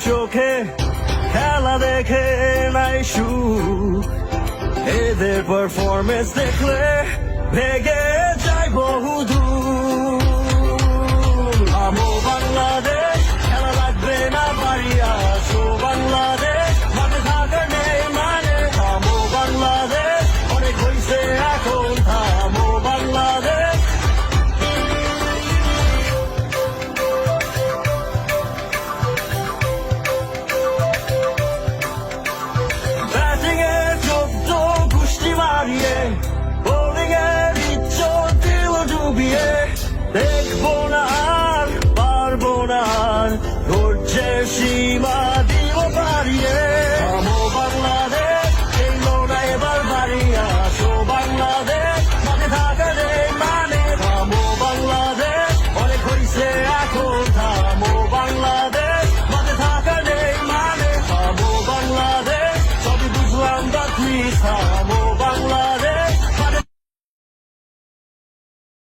চোখে খেলা দেখে নাই সুখ এদের পারফরমেন্স দেখলে ভেগে যায় বহুদূর আমো বাংলাদেশ খেলা লাগবে না বাড়ি আসো বাংলাদেশ মাঠে থাকা নেই মানে থামো বাংলাদেশ অনেক হইছে এখন থামো বাংলাদেশ ব্যাটিং এর 14 গুষ্টি মারিয়ে বোলিং এর ইজ্জত দিল ডুবিয়ে দেখবো না আর পারবো না আর ধৈর্যের সীমা দিল পারিয়ে থামো বাংলাদেশ এই লোনা এবার বাড়ি আসো বাংলাদেশ মাঠে থাকা নেই মানে থামো বাংলাদেশ অনেক হইছে এখন থামো বাংলাদেশ মাঠে থাকা নেই মানে থামো বাংলাদেশ সবই বুঝলাম বাকি থামো